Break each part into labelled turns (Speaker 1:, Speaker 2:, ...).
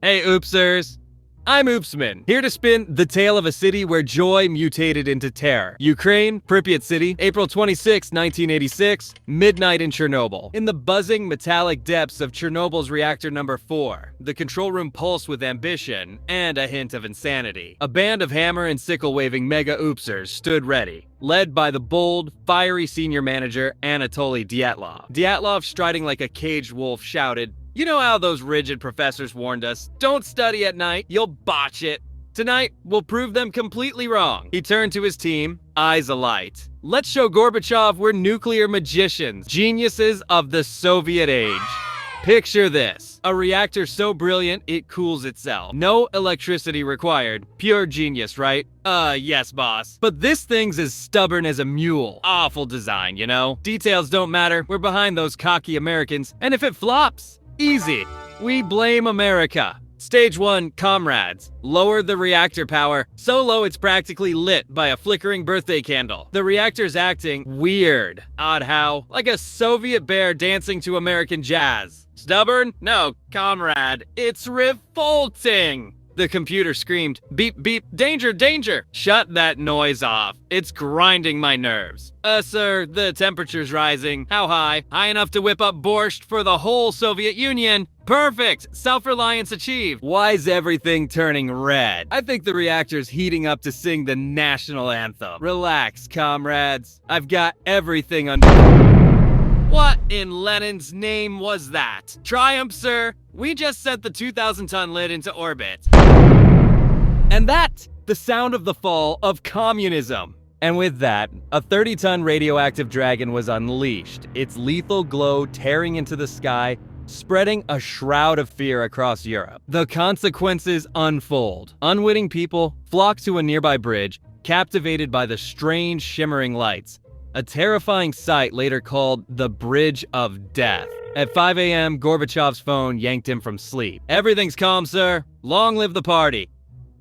Speaker 1: Hey, Oopsers! I'm Oopsman, here to spin the tale of a city where joy mutated into terror. Ukraine, Pripyat City, April 26, 1986, midnight in Chernobyl. In the buzzing, metallic depths of Chernobyl's reactor number 4, the control room pulsed with ambition and a hint of insanity. A band of hammer and sickle-waving mega Oopsers stood ready, led by the bold, fiery senior manager Anatoly Dyatlov. Dyatlov, striding like a caged wolf, shouted, "You know how those rigid professors warned us? Don't study at night, you'll botch it. Tonight, we'll prove them completely wrong." He turned to his team, eyes alight. "Let's show Gorbachev we're nuclear magicians, geniuses of the Soviet age." Picture this: a reactor so brilliant it cools itself. No electricity required. Pure genius, right? Yes, boss. But this thing's as stubborn as a mule. Awful design, you know? Details don't matter. We're behind those cocky Americans. And if it flops, easy. We blame America. Stage 1, comrades. Lower the reactor power, so low it's practically lit by a flickering birthday candle. The reactor's acting weird. Odd how? Like a Soviet bear dancing to American jazz. Stubborn? No, comrade. It's revolting. The computer screamed, "Beep, beep, danger, danger!" Shut that noise off. It's grinding my nerves. Sir, the temperature's rising. How high? High enough to whip up borscht for the whole Soviet Union. Perfect! Self-reliance achieved. Why's everything turning red? I think the reactor's heating up to sing the national anthem. Relax, comrades. I've got everything under... What in Lenin's name was that? Triumph, sir. We just sent the 2,000-ton lid into orbit. And that, the sound of the fall of communism. And with that, a 30-ton radioactive dragon was unleashed, its lethal glow tearing into the sky, spreading a shroud of fear across Europe. The consequences unfold. Unwitting people flock to a nearby bridge, captivated by the strange shimmering lights. A terrifying sight later called the Bridge of Death. At 5 a.m., Gorbachev's phone yanked him from sleep. "Everything's calm, sir. Long live the party."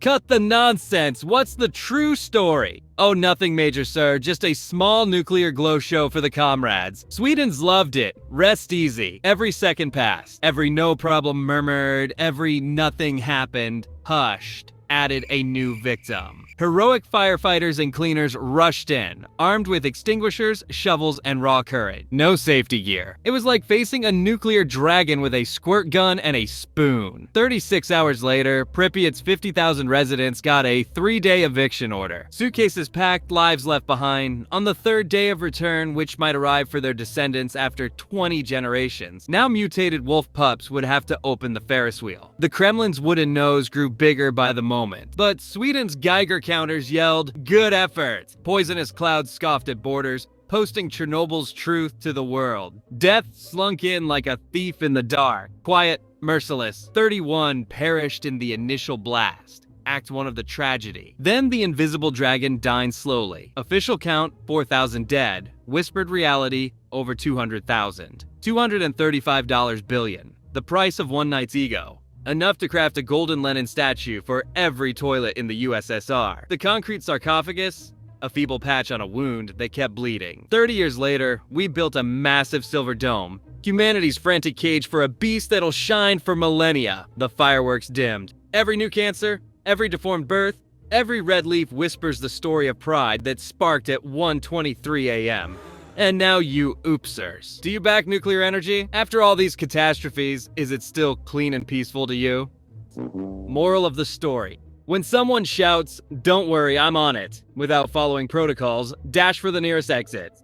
Speaker 1: "Cut the nonsense. What's the true story?" "Oh, nothing major, sir. Just a small nuclear glow show for the comrades. Sweden's loved it. Rest easy." Every second passed. Every no problem murmured. Every nothing happened hushed. Added a new victim. Heroic firefighters and cleaners rushed in, armed with extinguishers, shovels, and raw courage. No safety gear. It was like facing a nuclear dragon with a squirt gun and a spoon. 36 hours later, Pripyat's 50,000 residents got a 3-day eviction order. Suitcases packed, lives left behind. On the 3rd day of return, which might arrive for their descendants after 20 generations, now mutated wolf pups would have to open the Ferris wheel. The Kremlin's wooden nose grew bigger by the moment, but Sweden's Geiger counters yelled, "Good effort!" Poisonous clouds scoffed at borders, posting Chernobyl's truth to the world. Death slunk in like a thief in the dark. Quiet, merciless. 31 perished in the initial blast. Act 1 of the tragedy. Then the invisible dragon dined slowly. Official count, 4,000 dead. Whispered reality, over 200,000. $235 billion. The price of one night's ego. Enough to craft a golden Lenin statue for every toilet in the USSR. The concrete sarcophagus? A feeble patch on a wound that kept bleeding. 30 years later, we built a massive silver dome. Humanity's frantic cage for a beast that'll shine for millennia. The fireworks dimmed. Every new cancer, every deformed birth, every red leaf whispers the story of pride that sparked at 1:23 a.m. And now you Oopsers. Do you back nuclear energy? After all these catastrophes, is it still clean and peaceful to you? Moral of the story. When someone shouts, "Don't worry, I'm on it," without following protocols, dash for the nearest exit.